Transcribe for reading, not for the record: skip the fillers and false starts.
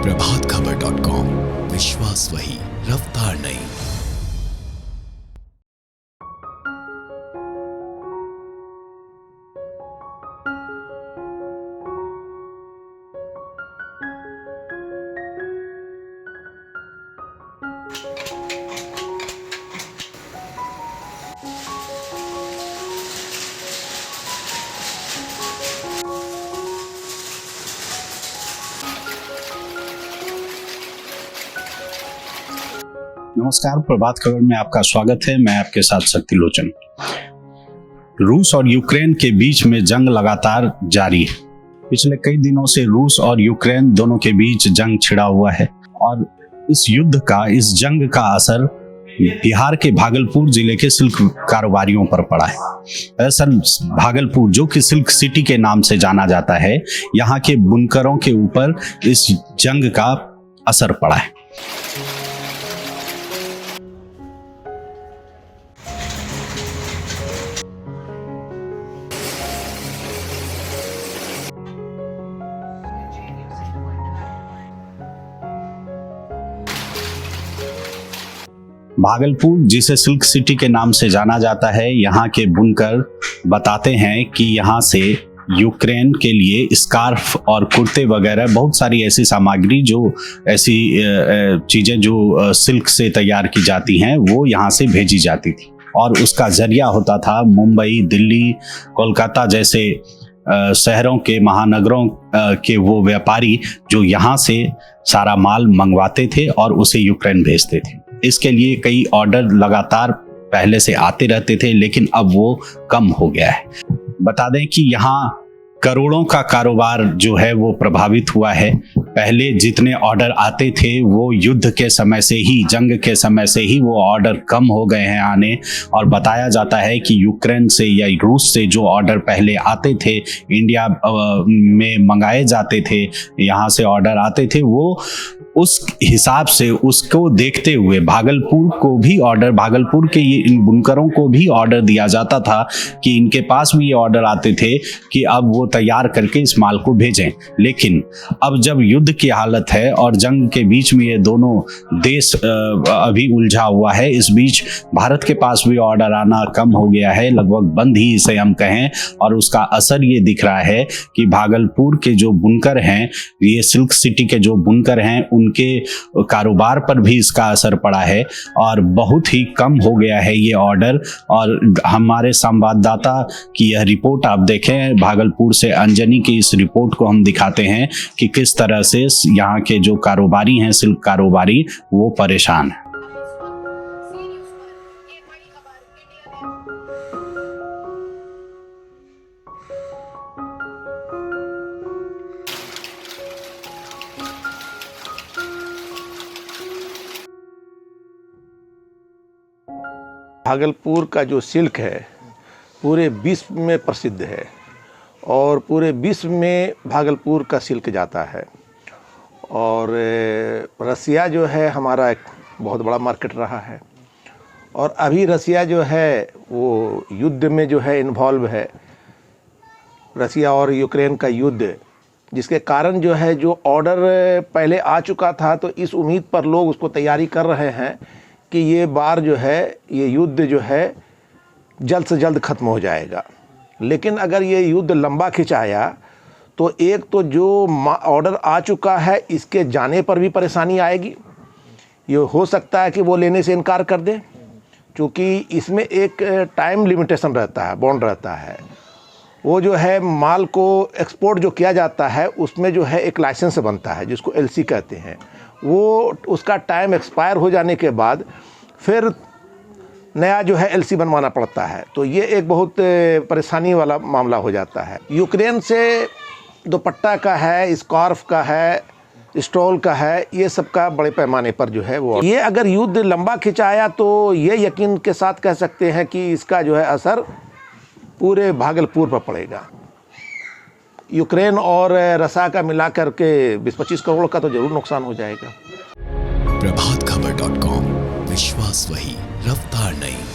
प्रभातखबर.com, विश्वास वही, रफ्तार नहीं। नमस्कार, प्रभात खबर में आपका स्वागत है। मैं आपके साथ शक्ति लोचन। रूस और यूक्रेन के बीच में जंग लगातार जारी है। पिछले कई दिनों से रूस और यूक्रेन दोनों के बीच जंग छिड़ा हुआ है और इस जंग का असर बिहार के भागलपुर जिले के सिल्क कारोबारियों पर पड़ा है। दरअसल भागलपुर, जो कि सिल्क सिटी के नाम से जाना जाता है, यहाँ के बुनकरों के ऊपर इस जंग का असर पड़ा है। भागलपुर, जिसे सिल्क सिटी के नाम से जाना जाता है, यहाँ के बुनकर बताते हैं कि यहाँ से यूक्रेन के लिए स्कार्फ और कुर्ते वगैरह बहुत सारी ऐसी सामग्री, जो ऐसी चीज़ें जो सिल्क से तैयार की जाती हैं, वो यहाँ से भेजी जाती थी और उसका जरिया होता था मुंबई, दिल्ली, कोलकाता जैसे शहरों के, महानगरों के वो व्यापारी जो यहाँ से सारा माल मंगवाते थे और उसे यूक्रेन भेजते थे। इसके लिए कई ऑर्डर लगातार पहले से आते रहते थे, लेकिन अब वो कम हो गया है। बता दें कि यहाँ करोड़ों का कारोबार जो है वो प्रभावित हुआ है। पहले जितने ऑर्डर आते थे वो युद्ध के समय से ही, जंग के समय से ही वो ऑर्डर कम हो गए हैं आने, और बताया जाता है कि यूक्रेन से या रूस से जो ऑर्डर पहले आते थे, इंडिया में मंगाए जाते थे, यहाँ से ऑर्डर आते थे, वो उस हिसाब से, उसको देखते हुए भागलपुर के इन बुनकरों को भी ऑर्डर दिया जाता था कि इनके पास भी ये ऑर्डर आते थे कि अब वो तैयार करके इस माल को भेजें। लेकिन अब जब युद्ध की हालत है और जंग के बीच में ये दोनों देश अभी उलझा हुआ है, इस बीच भारत के पास भी ऑर्डर आना कम हो गया है, लगभग बंद ही इसे हम कहें, और उसका असर ये दिख रहा है कि भागलपुर के जो बुनकर हैं, ये सिल्क सिटी के जो बुनकर हैं, उनके कारोबार पर भी इसका असर पड़ा है और बहुत ही कम हो गया है ये ऑर्डर। और हमारे संवाददाता की यह रिपोर्ट आप देखें, भागलपुर से अंजनी की इस रिपोर्ट को हम दिखाते हैं कि किस तरह से यहाँ के जो कारोबारी हैं, सिल्क कारोबारी, वो परेशान हैं। भागलपुर का जो सिल्क है पूरे विश्व में प्रसिद्ध है और पूरे विश्व में भागलपुर का सिल्क जाता है। और रसिया जो है हमारा एक बहुत बड़ा मार्केट रहा है और अभी रसिया जो है वो युद्ध में जो है इन्वॉल्व है, रसिया और यूक्रेन का युद्ध, जिसके कारण जो है जो ऑर्डर पहले आ चुका था, तो इस उम्मीद पर लोग उसको तैयारी कर रहे हैं कि ये बार जो है, ये युद्ध जो है जल्द से जल्द ख़त्म हो जाएगा। लेकिन अगर ये युद्ध लंबा खिंचाया तो एक तो जो ऑर्डर आ चुका है, इसके जाने पर भी परेशानी आएगी। ये हो सकता है कि वो लेने से इनकार कर दे, क्योंकि इसमें एक टाइम लिमिटेशन रहता है, बॉन्ड रहता है। वो जो है माल को एक्सपोर्ट जो किया जाता है, उसमें जो है एक लाइसेंस बनता है जिसको एलसी कहते हैं। वो उसका टाइम एक्सपायर हो जाने के बाद फिर नया जो है एलसी बनवाना पड़ता है। तो ये एक बहुत परेशानी वाला मामला हो जाता है। यूक्रेन से दुपट्टा का है, स्कार्फ का है, स्टॉल का है, ये सब का बड़े पैमाने पर जो है वो, ये अगर युद्ध लंबा खिंचाया तो ये यकीन के साथ कह सकते हैं कि इसका जो है असर पूरे भागलपुर पर पड़ेगा। यूक्रेन और रसिया का मिलाकर के 20-25 करोड़ का तो जरूर नुकसान हो जाएगा। प्रभातखबर.com, विश्वास वही, रफ्तार नहीं।